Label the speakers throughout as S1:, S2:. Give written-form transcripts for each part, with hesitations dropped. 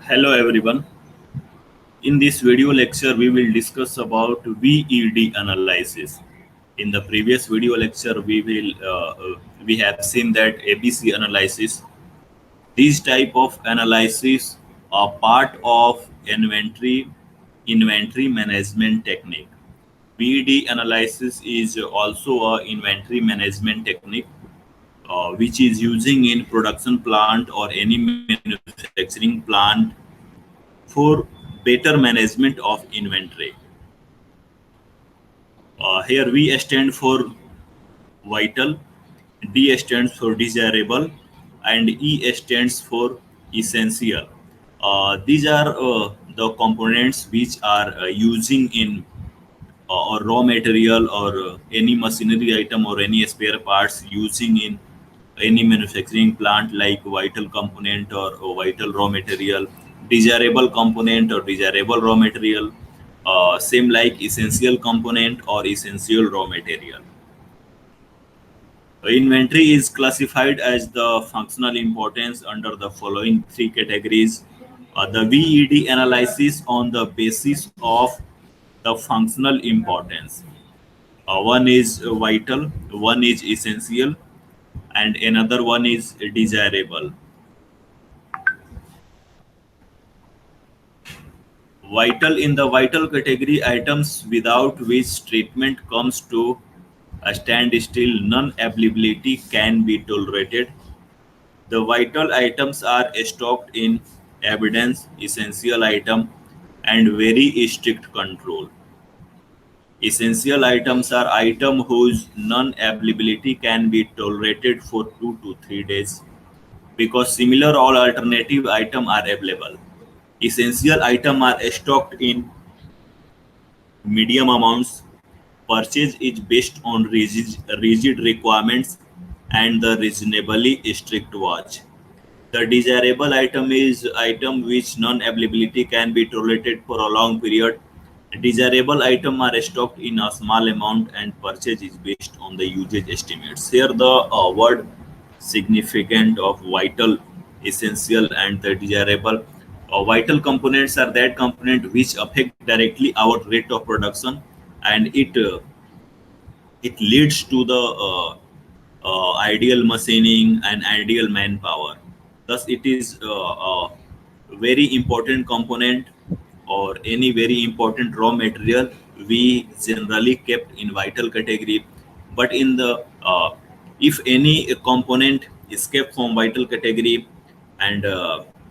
S1: Hello everyone. In this video lecture, we will discuss about VED analysis. In the previous video lecture, we have seen that ABC analysis. These type of analysis are part of inventory management technique. VED analysis is also a inventory management technique which is using in production plant or any manufacturing plant for better management of inventory. Here V stands for vital, D stands for desirable, and E stands for essential. These are the components which are using in or raw material or any machinery item or any spare parts using in any manufacturing plant like vital component or vital raw material, desirable component or desirable raw material, same like essential component or essential raw material. Inventory is classified as the functional importance under the following three categories. The VED analysis on the basis of the functional importance. One is vital, one is essential, and another one is desirable. Vital, in the vital category, items without which treatment comes to a standstill, non-availability can be tolerated. The vital items are stocked in evidence, essential item, and very strict control. Essential items are items whose non-availability can be tolerated for 2 to 3 days because similar or alternative items are available. Essential items are stocked in medium amounts. Purchase is based on rigid requirements and the reasonably strict watch. The desirable item is item which non-availability can be tolerated for a long period. Desirable items are stocked in a small amount and purchase is based on the usage estimates. Here the word significant of vital, essential and the desirable. Vital components are that component which affect directly our rate of production and it leads to the ideal machining and ideal manpower. Thus, it is a very important component or any very important raw material we generally kept in vital category. But in the if any component is kept from vital category and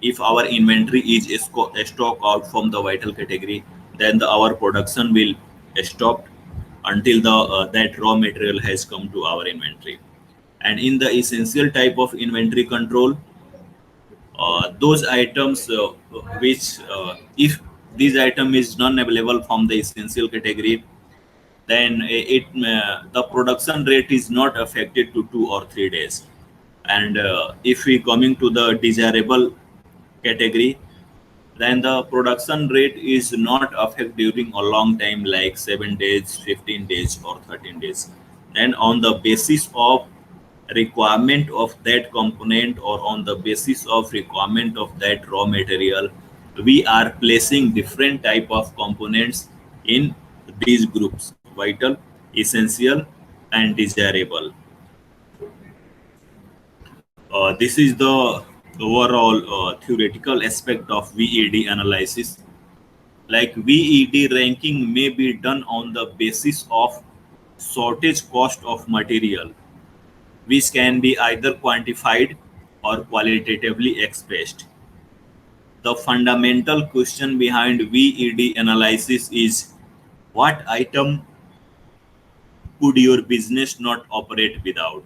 S1: if our inventory is stock out from the vital category, then our production will stop until the that raw material has come to our inventory. And in the essential type of inventory control, those items which if this item is non available from the essential category, then the production rate is not affected to 2 or 3 days. And if we coming to the desirable category, then the production rate is not affected during a long time like 7 days, 15 days or 13 days. Then on the basis of requirement of that component or on the basis of requirement of that raw material, we are placing different type of components in these groups: vital, essential and desirable. This is the overall theoretical aspect of VED analysis. Like VED ranking may be done on the basis of shortage cost of material, which can be either quantified or qualitatively expressed. The fundamental question behind VED analysis is what item could your business not operate without?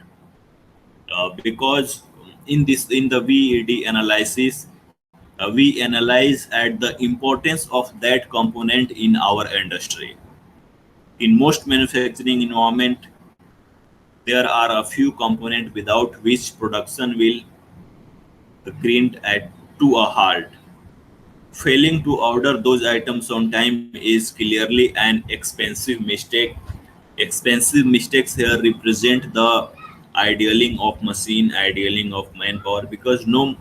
S1: Because in the VED analysis, we analyze at the importance of that component in our industry. In most manufacturing environment, there are a few components without which production will grind to a halt. Failing to order those items on time is clearly an expensive mistake. Expensive mistakes here represent the idling of machine, idling of manpower, because no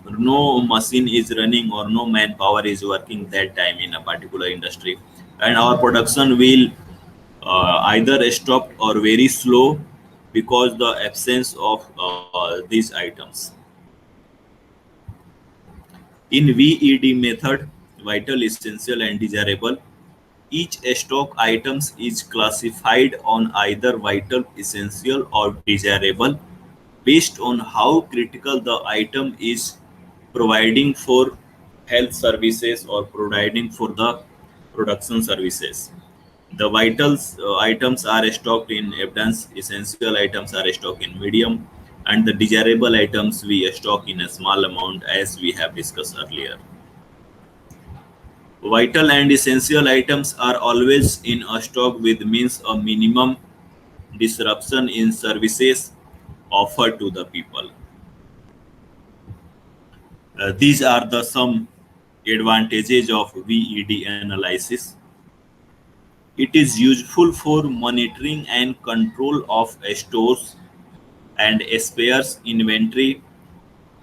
S1: machine is running or no manpower is working that time in a particular industry, and our production will either stopped or very slow because the absence of these items. In VED method, vital, essential, and desirable, each stock items is classified on either vital, essential, or desirable based on how critical the item is, providing for health services or providing for the production services. The vitals items are stocked in abundance, essential items are stocked in medium, and the desirable items we stock in a small amount, as we have discussed earlier. Vital and essential items are always in a stock with means a minimum disruption in services offered to the people. These are the some advantages of VED analysis. It is useful for monitoring and control of stores and spares inventory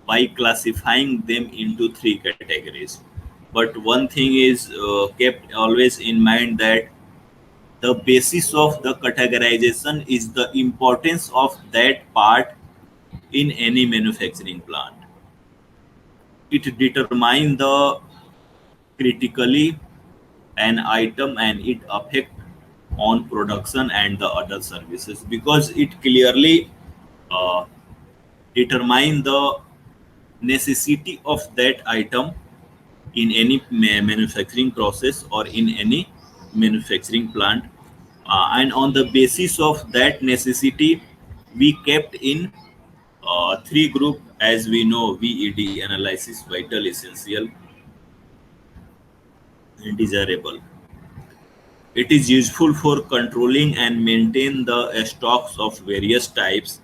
S1: by classifying them into three categories. But one thing is kept always in mind, that the basis of the categorization is the importance of that part in any manufacturing plant. It determines the critically an item and it affect on production and the other services, because it clearly uh, determine the necessity of that item in any manufacturing process or in any manufacturing plant. And on the basis of that necessity, we kept in three group, as we know: VED analysis, vital, essential, and desirable. It is useful for controlling and maintain the stocks of various types,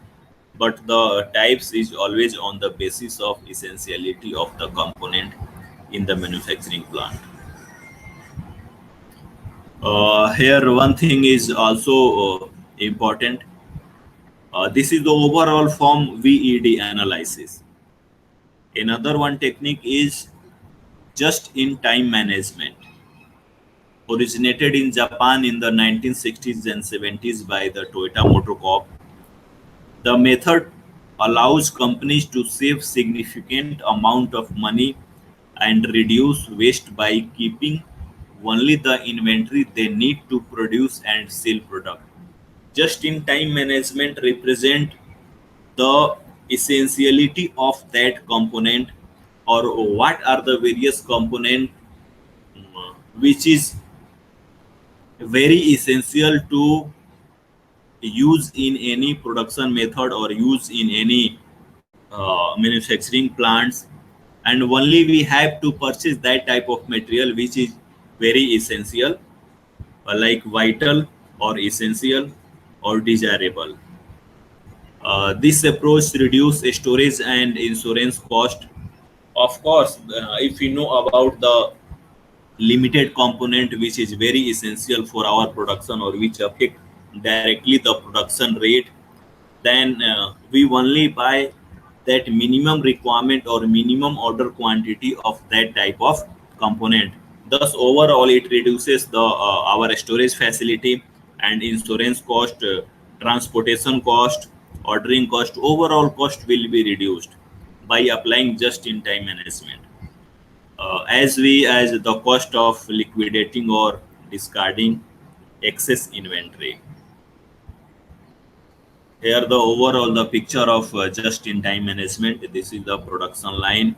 S1: but the types is always on the basis of essentiality of the component in the manufacturing plant. Here, one thing is also important. This is the overall form VED analysis. Another one technique is just in time management, originated in Japan in the 1960s and 70s by the Toyota Motor Corp. The method allows companies to save significant amount of money and reduce waste by keeping only the inventory they need to produce and sell product. Just in time management represent the essentiality of that component, or what are the various component which is very essential to use in any production method or use in any manufacturing plants, and only we have to purchase that type of material which is very essential, like vital or essential or desirable. This approach reduce storage and insurance cost. Of course, if you know about the limited component which is very essential for our production or which affect directly the production rate, then we only buy that minimum requirement or minimum order quantity of that type of component. Thus overall it reduces the our storage facility and insurance cost, transportation cost, ordering cost. Overall cost will be reduced by applying just in time management, as the cost of liquidating or discarding excess inventory. Here the overall the picture of just in time management. This is the production line.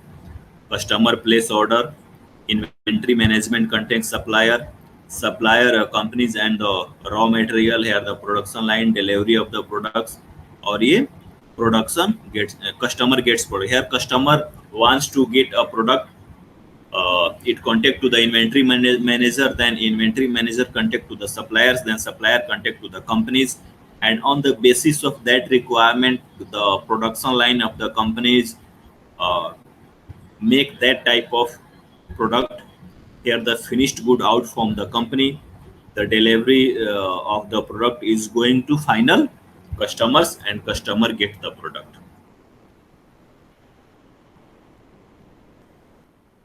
S1: Customer place order. Inventory management contains supplier companies and the raw material. Here the production line, delivery of the products, or a production gets customer gets product. Here customer wants to get a product, it contact to the inventory manager, then inventory manager contact to the suppliers, then supplier contact to the companies, and on the basis of that requirement, the production line of the companies uh, make that type of product. Here the finished good out from the company, the delivery of the product is going to final customers and customer get the product.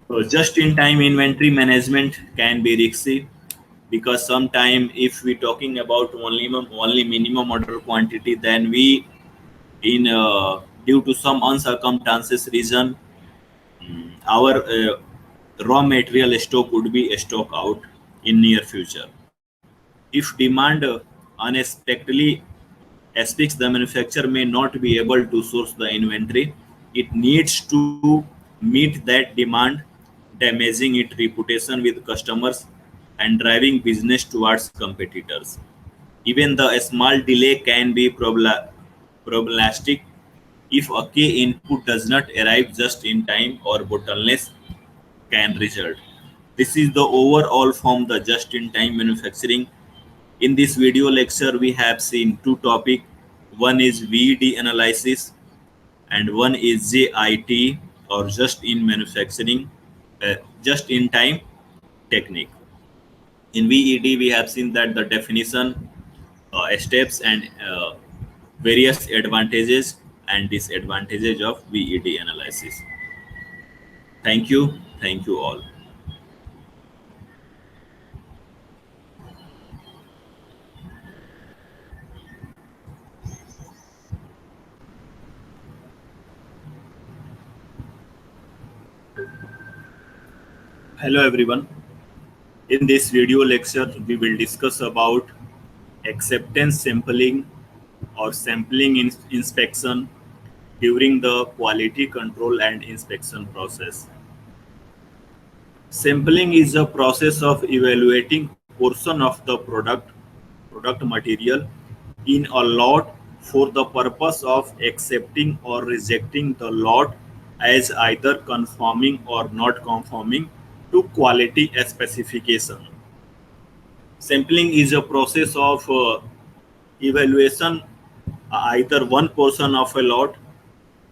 S1: So just in time inventory management can be risky because sometime if we talking about only minimum order quantity, then we in due to some uncircumstances reason our raw material stock would be stock out in near future. If demand unexpectedly speaks, the manufacturer may not be able to source the inventory it needs to meet that demand, damaging its reputation with customers and driving business towards competitors. Even the small delay can be problematic if a key input does not arrive just in time or bottlenecks can result. This is the overall from the just-in-time manufacturing. In this video lecture, we have seen two topics. One is VED analysis and one is JIT or just in manufacturing, just in time technique. In VED, we have seen that the definition, steps, and various advantages and disadvantages of VED analysis. Thank you. Thank you all. Hello everyone. In this video lecture, we will discuss about acceptance sampling or sampling inspection during the quality control and inspection process. Sampling is a process of evaluating portion of the product material in a lot for the purpose of accepting or rejecting the lot as either conforming or not conforming to quality specification. Sampling is a process of evaluation either one portion of a lot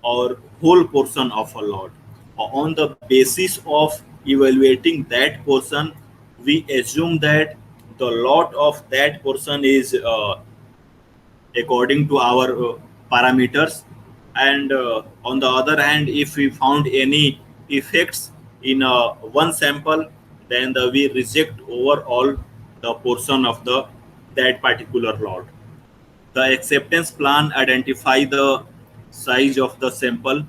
S1: or whole portion of a lot. On the basis of evaluating that portion, we assume that the lot of that portion is according to our parameters, and on the other hand, if we found any effects in one sample, then we reject overall the portion of the that particular lot. The acceptance plan identify the size of the sample,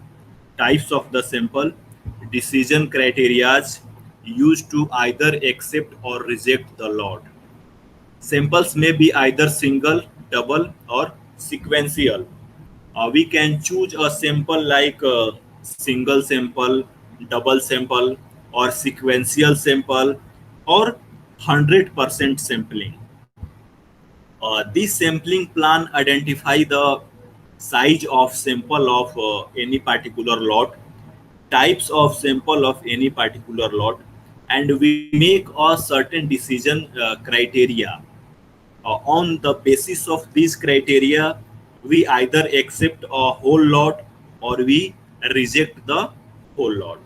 S1: types of the sample, decision criteria used to either accept or reject the lot. Samples may be either single, double, or sequential. We can choose a sample like single sample, double sample, or sequential sample, or 100% sampling. This sampling plan identify the size of sample of any particular lot, types of sample of any particular lot, and we make a certain decision criteria. On the basis of these criteria, we either accept a whole lot or we reject the whole lot.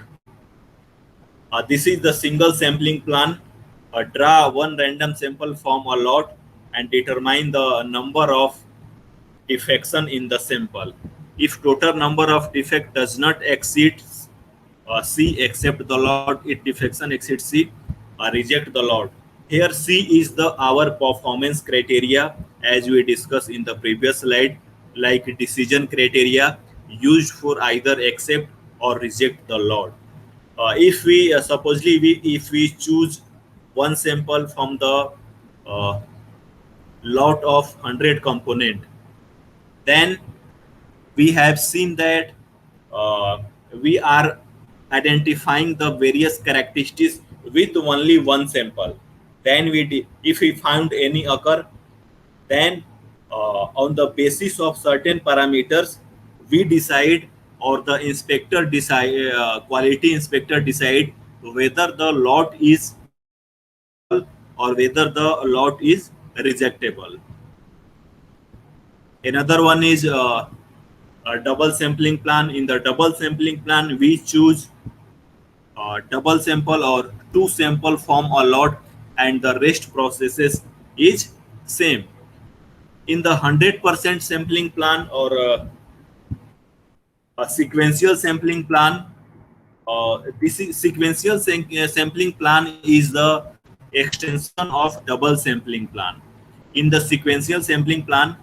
S1: This is the single sampling plan. Draw one random sample from a lot and determine the number of defection in the sample. If total number of defect does not exceed C, accept the lot. If defection exceeds C, reject the lot. Here C is the our performance criteria as we discussed in the previous slide, like decision criteria used for either accept or reject the lot. If we supposedly if we choose one sample from the uh, lot of 100 component, then we have seen that uh, we are identifying the various characteristics with only one sample. Then if we found any occur, then on the basis of certain parameters, we decide or the inspector decide, quality inspector decide whether the lot is acceptable or whether the lot is rejectable. Another one is a double sampling plan. In the double sampling plan, we choose double sample or two sample from a lot, and the rest processes is same. In the 100% sampling plan or a sequential sampling plan, this is sequential sampling plan is the extension of double sampling plan. In the sequential sampling plan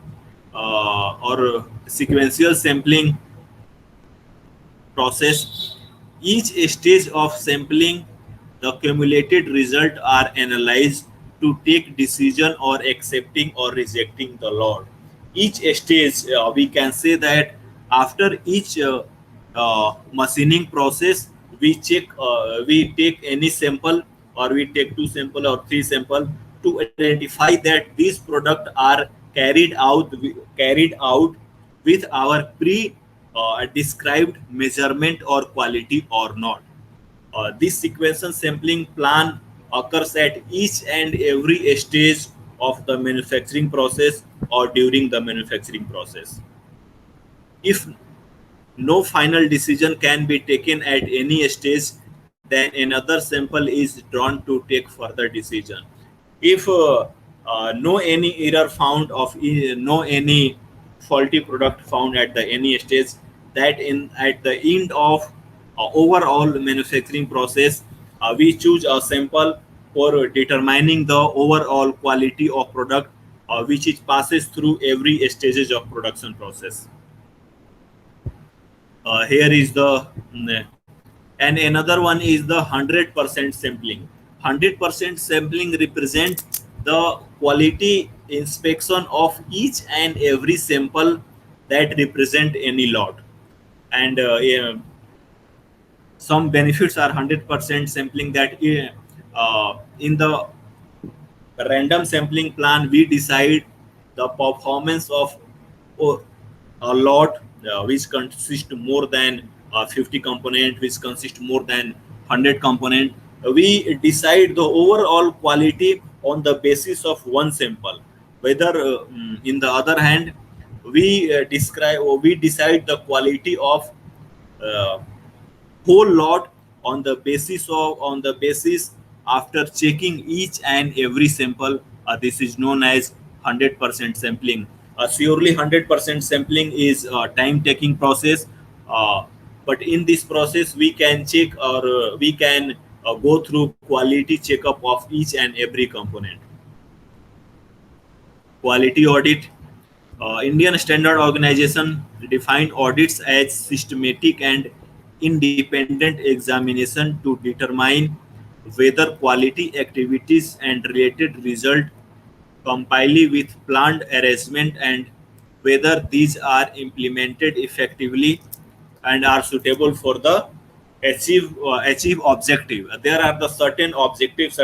S1: or sequential sampling process, each stage of sampling, the cumulated result are analyzed to take decision or accepting or rejecting the lot. Each stage, we can say that after each machining process, we take any sample, or we take two sample or three sample to identify that these products are carried out with our pre described measurement or quality or not. This sequential sampling plan occurs at each and every stage of the manufacturing process or during the manufacturing process. If no final decision can be taken at any stage, then another sample is drawn to take further decision. If no any error found of no any faulty product found at the any stage, that in at the end of overall manufacturing process, we choose a sample for determining the overall quality of product, which it passes through every stages of production process. Here is the and another one is the 100% sampling. 100% sampling represent the quality inspection of each and every sample that represent any lot. And some benefits are 100% sampling, that in the random sampling plan we decide the performance of oh, a lot which consist more than 50 component, which consist more than 100 component. We decide the overall quality on the basis of one sample. Whether in the other hand, we decide the quality of uh, whole lot on the basis after checking each and every sample. This is known as 100% sampling. Surely 100% sampling is a time taking process, uh, but in this process we can check, or we can go through quality checkup of each and every component. Quality audit. Indian Standard Organization defined audits as systematic and independent examination to determine whether quality activities and related result comply with planned arrangement, and whether these are implemented effectively and are suitable for the achieve objective. There are the certain objectives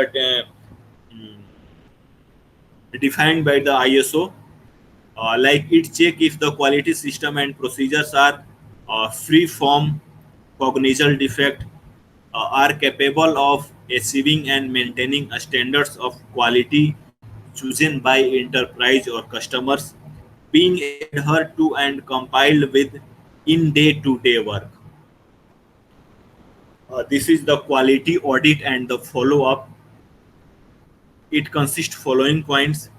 S1: defined by the ISO, like it check if the quality system and procedures are free from cognitive defect, are capable of achieving and maintaining standards of quality chosen by enterprise or customers, being adhered to and compiled with in day-to-day work. This is the quality audit and the follow-up. It consists following points.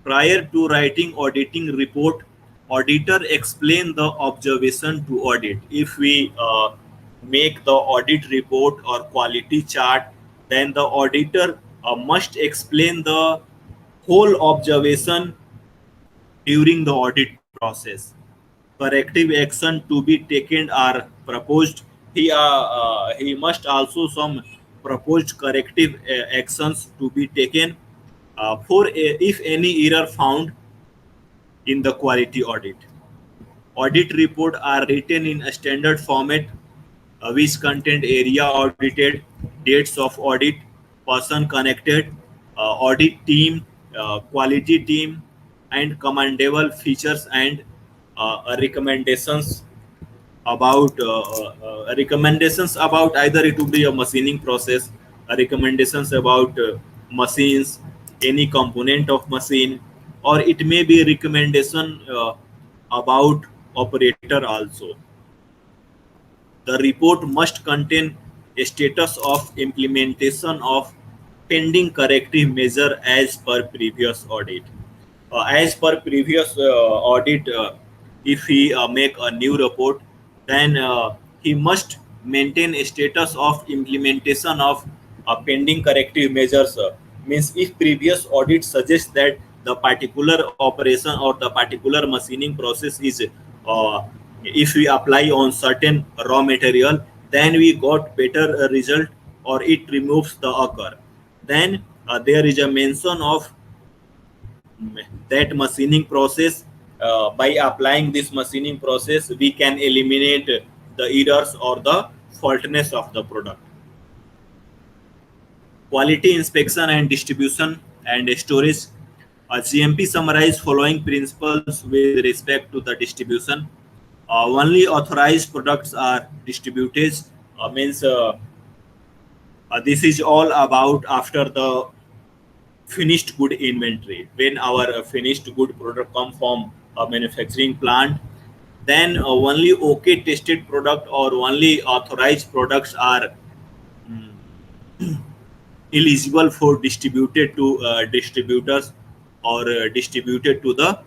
S1: Prior to writing auditing report, auditor explain the observation to audit. If we make the audit report or quality chart, then the auditor must explain the whole observation during the audit process. Corrective action to be taken are proposed. He must also some proposed corrective actions to be taken for if any error found in the quality audit. Audit report are written in a standard format, which contain area audited, dates of audit, person connected, audit team, quality team, and commendable features, and recommendations about either it would be a machining process, recommendations about machines, any component of machine, or it may be a recommendation about operator also. The report must contain a status of implementation of pending corrective measure as per previous audit. As per previous audit, if he make a new report, then he must maintain a status of implementation of pending corrective measures. Means if previous audit suggests that the particular operation or the particular machining process is, uh, if we apply on certain raw material, then we got better result, or it removes the occur, then there is a mention of that machining process. By applying this machining process, we can eliminate the errors or the faultiness of the product. Quality inspection and distribution and storage. GMP summarize following principles with respect to the distribution. Only authorized products are distributed. Means this is all about after the finished good inventory. When our finished good product come from a manufacturing plant, then only okay tested product or only authorized products are eligible for distributed to distributors or distributed to the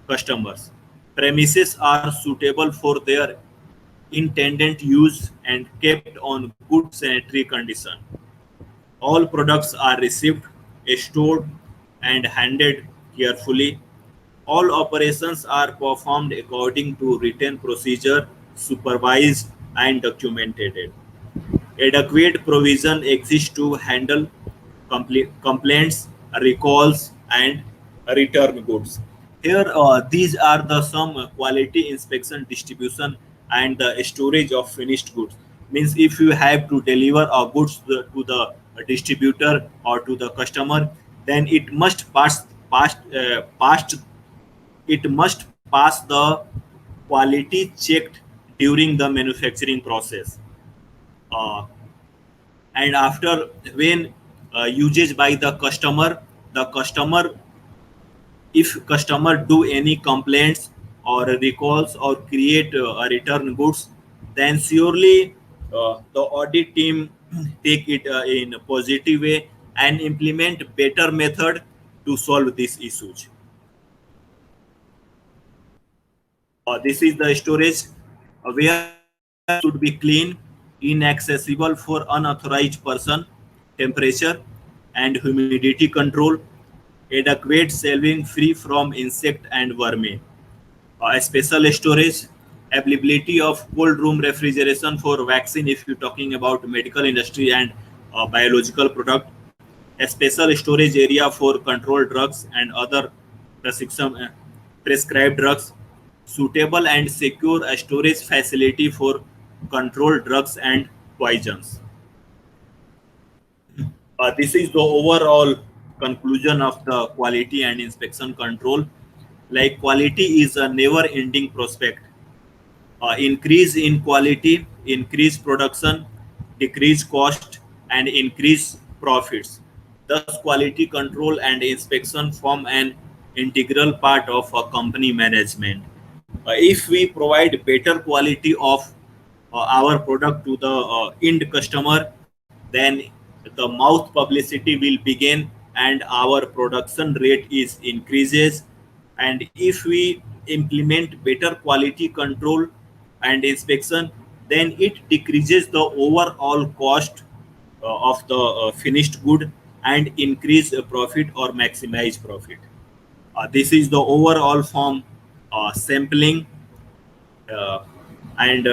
S1: customers. Premises are suitable for their intended use and kept on good sanitary condition. All products are received, stored, and handled carefully. All operations are performed according to written procedure, supervised and documented. Adequate provision exists to handle complaints, recalls, and return goods. Here, these are the some quality inspection, distribution, and the storage of finished goods. Means if you have to deliver a goods to the distributor or to the customer, then it must it must pass the quality checked during the manufacturing process. Uh, and after, when usage by the customer, if customer do any complaints or recalls or create return goods, then surely the audit team take it in a positive way and implement better method to solve these issues. This is the storage. Where should be clean, inaccessible for unauthorized person, temperature and humidity control, adequate shelving free from insect and vermin. Special storage, availability of cold room refrigeration for vaccine if you're talking about medical industry and biological product, a special storage area for controlled drugs and other prescription, prescribed drugs, suitable and secure storage facility for controlled drugs and poisons. This is the overall conclusion of the quality and inspection control. Like quality is a never ending prospect. Increase in quality, increase production, decrease cost, and increase profits. Thus, quality control and inspection form an integral part of a company management. If we provide better quality of our product to the end customer, then the mouth publicity will begin and our production rate is increases. And if we implement better quality control and inspection, then it decreases the overall cost of the finished good and increase profit or maximize profit. This is the overall form sampling uh, and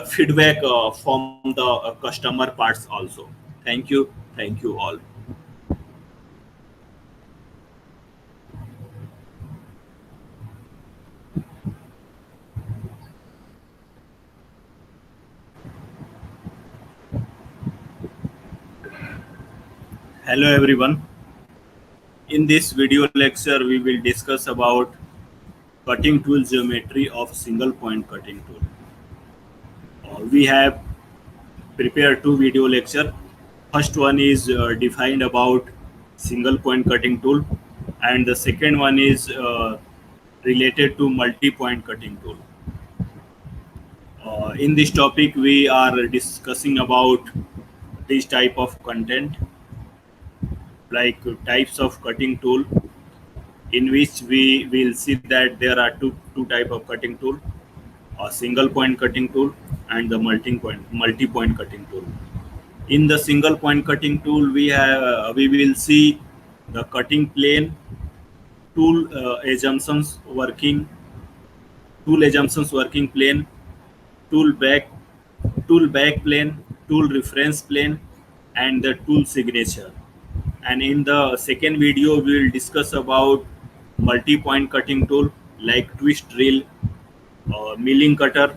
S1: feedback from the customer parts also. Thank you all. Hello everyone. In this video lecture, we will discuss about cutting tool geometry of single point cutting tool. We have prepared two video lecture. First one is defined about single point cutting tool, and the second one is related to multi point cutting tool. In this topic, we are discussing about this type of content. like types of cutting tool, in which we will see that there are two type of cutting tool: a single point cutting tool and the multi point cutting tool. In the single point cutting tool, we will see the cutting plane, tool assumptions working, plane, tool back plane, tool reference plane, and the tool signature. And in the second video, we will discuss about multi-point cutting tool like twist drill, milling cutter.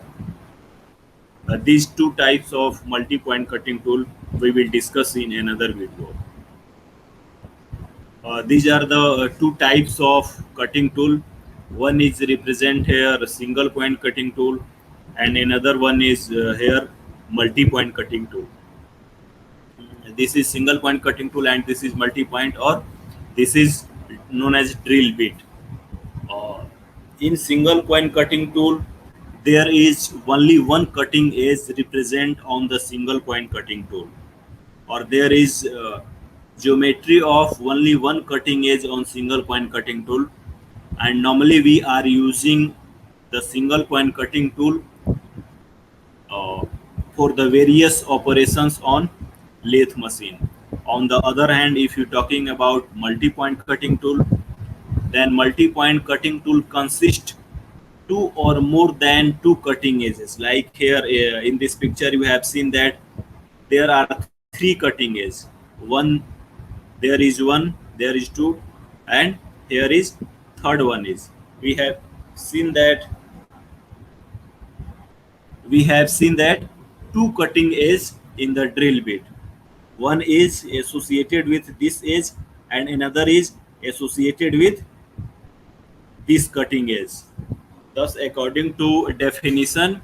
S1: These two types of multi-point cutting tool we will discuss in another video. These are the two types of cutting tool. One is represent here a single point cutting tool, and another one is here multi-point cutting tool. This is single point cutting tool and this is multi-point, or this is known as drill bit. Uh, in single point cutting tool, there is only one cutting edge represent on the single point cutting tool, or there is geometry of only one cutting edge on single point cutting tool. And normally we are using the single point cutting tool uh, for the various operations on lathe machine. On the other hand, if you're talking about multi-point cutting tool, then multi-point cutting tool consists two or more than two cutting edges. Like here in this picture, you have seen that there are three cutting edges. One, there is two, and here is third one is. We have seen that two cutting edge in the drill bit. One is associated with this edge and another is associated with this cutting edge. Thus, according to definition,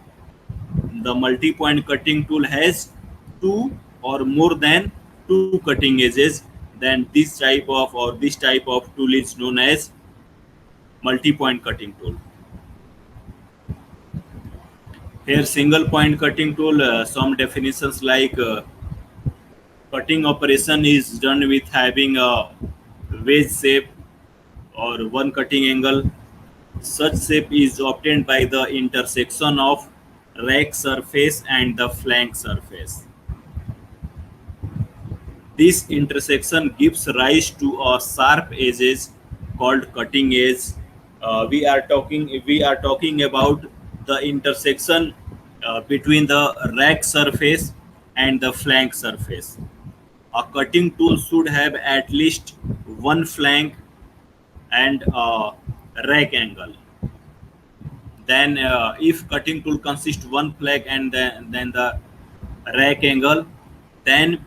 S1: the multi-point cutting tool has two or more than two cutting edges. Then this type of tool is known as multi-point cutting tool. Here, single point cutting tool, some definitions like cutting operation is done with having a wedge shape or one cutting angle. Such shape is obtained by the intersection of rack surface and the flank surface. This intersection gives rise to a sharp edges called cutting edge. We are talking about the intersection between the rack surface and the flank surface. A cutting tool should have at least one flank and a rack angle. Then if cutting tool consists one flank and then the rack angle, then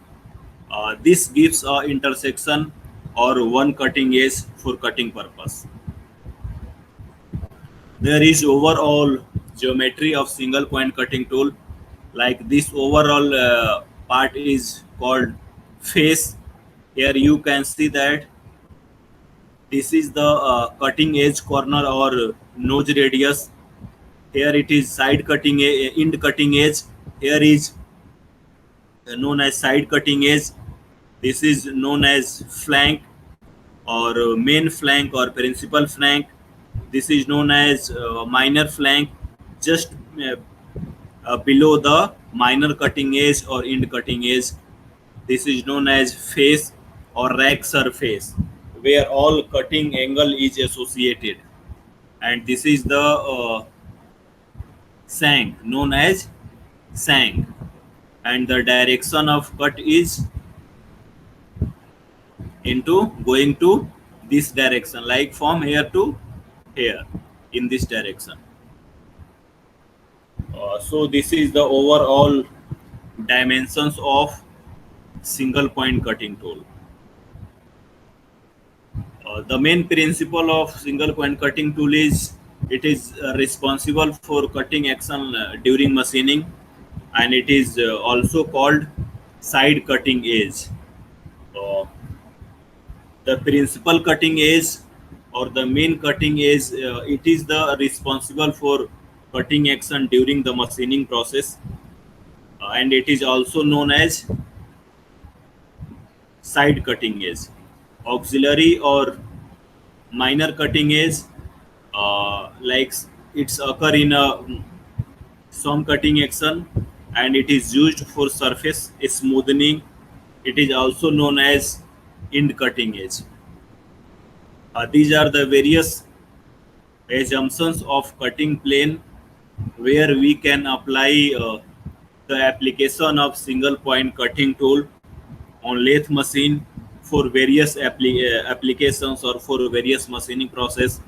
S1: this gives a intersection or one cutting edge for cutting purpose. There is overall geometry of single point cutting tool. Like this overall part is called face. Here you can see that this is the cutting edge corner or nose radius. Here it is side cutting end cutting edge. Here is known as side cutting edge. This is known as flank or main flank or principal flank. This is known as minor flank, just below the minor cutting edge or end cutting edge. This is known as face or rack surface, where all cutting angle is associated. And this is the sang, known as sang. And the direction of cut is into going to this direction, like from here to here in this direction. So this is the overall dimensions of single point cutting tool. The main principle of single point cutting tool is it is responsible for cutting action during machining, and it is also called side cutting edge. Uh, the principal cutting edge or the main cutting edge, it is the responsible for cutting action during the machining process, and it is also known as side cutting edge. auxiliary or minor cutting edge, like it's occur in a some cutting action, and it is used for surface smoothing. It is also known as end cutting edge. These are the various assumptions of cutting plane where we can apply the application of single point cutting tool on lathe machine for various applications or for various machining process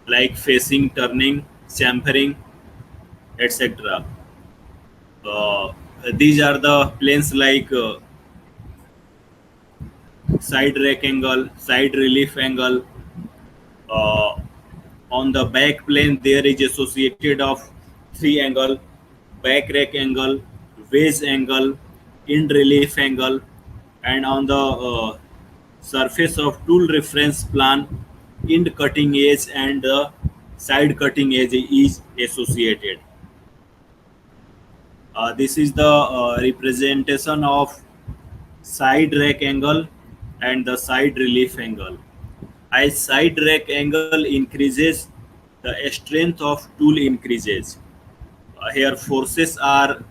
S1: like facing, turning, chamfering, etc. Uh, these are the planes like side rack angle, side relief angle. Uh, on the back plane, there is associated of three angle: back rack angle, wedge angle, end relief angle, and on the surface of tool reference plan, end cutting edge and the side cutting edge is associated. This is the representation of side rack angle and the side relief angle. As side rack angle increases, the strength of tool increases. Here forces are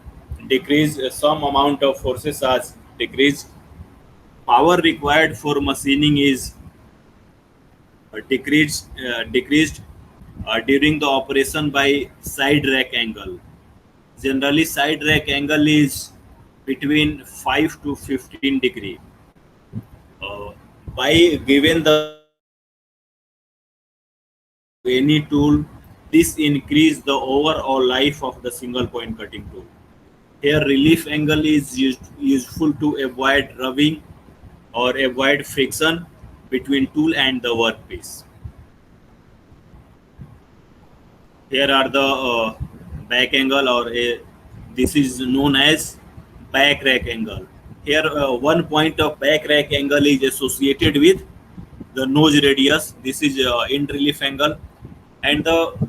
S1: decreased, some amount of forces are decreased. Power required for machining is decreased during the operation by side rack angle. Generally, side rack angle is between 5 to 15 degree. Uh, by given the any tool, this increase the overall life of the single point cutting tool. Here relief angle is useful to avoid rubbing or avoid friction between tool and the workpiece. Here are the back angle, or this is known as back rack angle. Here one point of back rack angle is associated with the nose radius. This is end relief angle, and the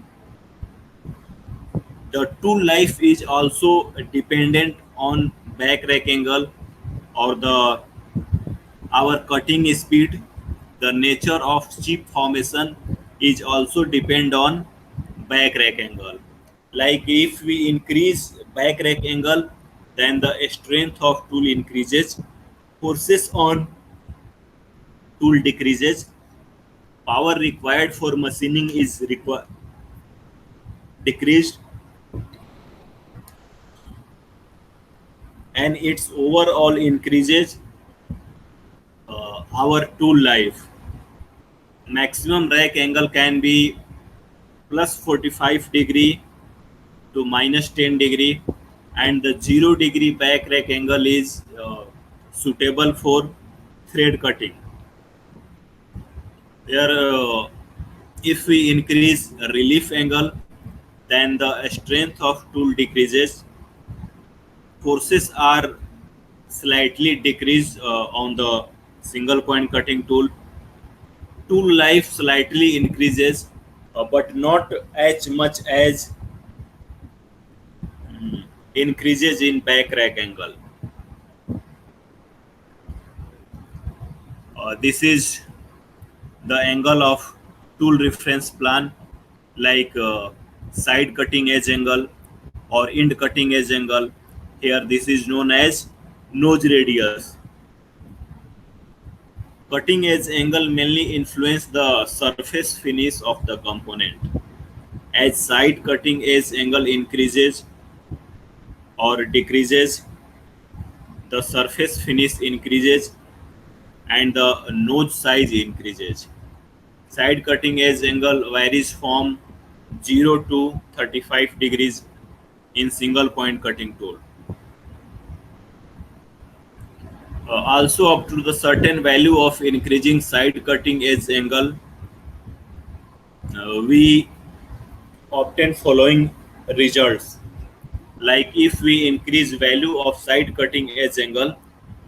S1: tool life is also dependent on back rack angle or the our cutting speed. The nature of chip formation is also depend on back rack angle. Like if we increase back rack angle, then the strength of tool increases, forces on tool decreases, power required for machining is decreased, and its overall increases our tool life. Maximum rack angle can be plus 45 degree to minus 10 degree, and the 0 degree back rack angle is suitable for thread cutting. Here, if we increase relief angle, then the strength of tool decreases. Forces are slightly decreased on the single point cutting tool. Tool life slightly increases, but not as much as increases in back rack angle. This is the angle of tool reference plan, like side cutting edge angle or end cutting edge angle. Here this is known as nose radius. Cutting edge angle mainly influence the surface finish of the component. As side cutting edge angle increases or decreases, the surface finish increases and the nose size increases. Side cutting edge angle varies from 0 to 35 degrees in single point cutting tool. Also, up to the certain value of increasing side cutting edge angle, we obtain following results. Like if we increase value of side cutting edge angle,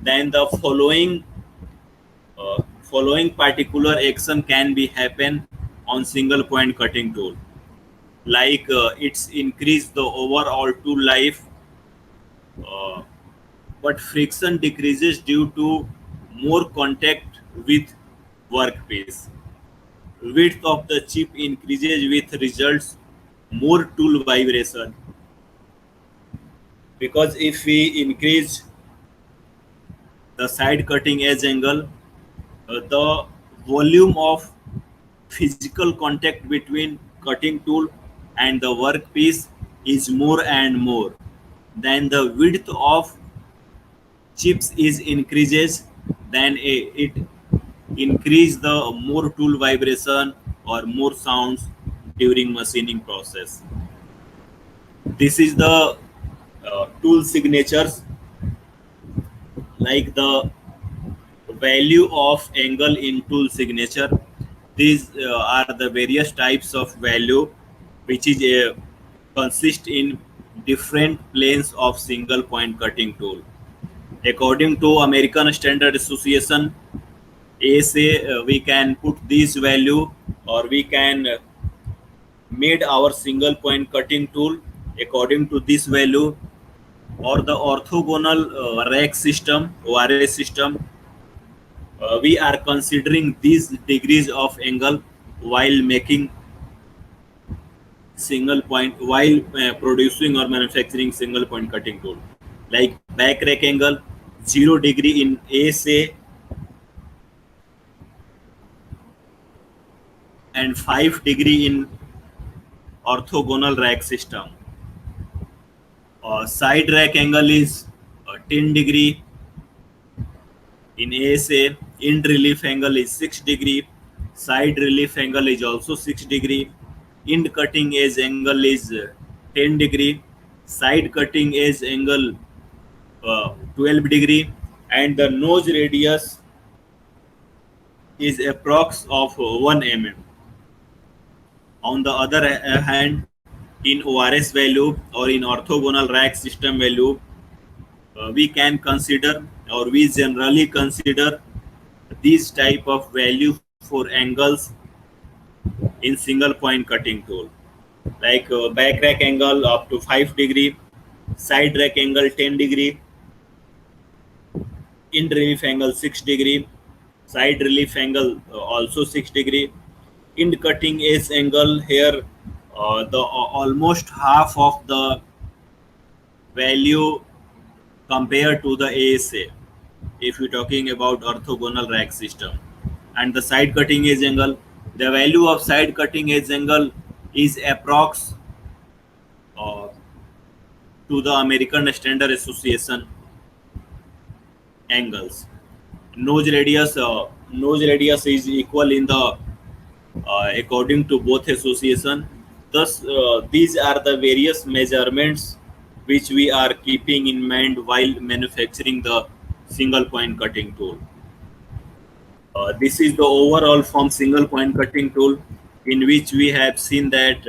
S1: then the following particular action can be happen on single point cutting tool. Like it's increase the overall tool life, but friction decreases due to more contact with workpiece. Width of the chip increases with results more tool vibration, because if we increase the side cutting edge angle, the volume of physical contact between cutting tool and the workpiece is more and more. Then the width of chips is increases, then it increase the more tool vibration or more sounds during machining process. This is the tool signatures, like the value of angle in tool signature. These are the various types of value which is consist in different planes of single point cutting tool. According to American Standard Association, ASA, we can put this value, or we can made our single point cutting tool according to this value, or the orthogonal rack system, ORS system. We are considering these degrees of angle while making single point, while producing or manufacturing single point cutting tool. Like back rack angle, 0 degree in ASA and 5 degree in orthogonal rack system. Side rack angle is 10 degree in ASA. End relief angle is 6 degree. Side relief angle is also 6 degree. End cutting edge angle is 10 degree. Side cutting edge angle 12 degree, and the nose radius is approx of 1 mm. On the other hand, in ORS value or in orthogonal rack system value, we can consider, or we generally consider, these type of value for angles in single point cutting tool, like back rack angle up to 5 degree, side rack angle 10 degree, end relief angle 6 degree, side relief angle also 6 degree. End cutting edge angle here, the almost half of the value compared to the ASA, if you're talking about orthogonal rack system. And the side cutting edge angle, the value of side cutting edge angle is approx uh, to the American Standard Association angles. Nose radius is equal in the according to both association. Thus, these are the various measurements which we are keeping in mind while manufacturing the single point cutting tool. This is the overall form single point cutting tool, in which we have seen that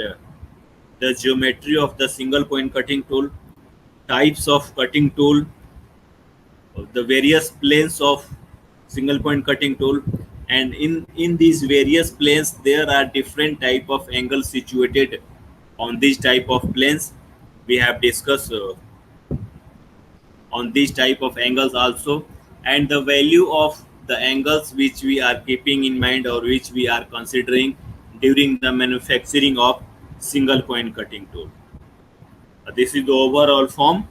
S1: the geometry of the single point cutting tool, types of cutting tool, the various planes of single point cutting tool, and in these various planes there are different type of angles situated on these type of planes. We have discussed on these type of angles also, and the value of the angles which we are keeping in mind or which we are considering during the manufacturing of single point cutting tool. This is the overall form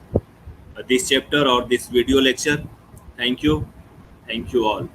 S1: this chapter or this video lecture. Thank you all.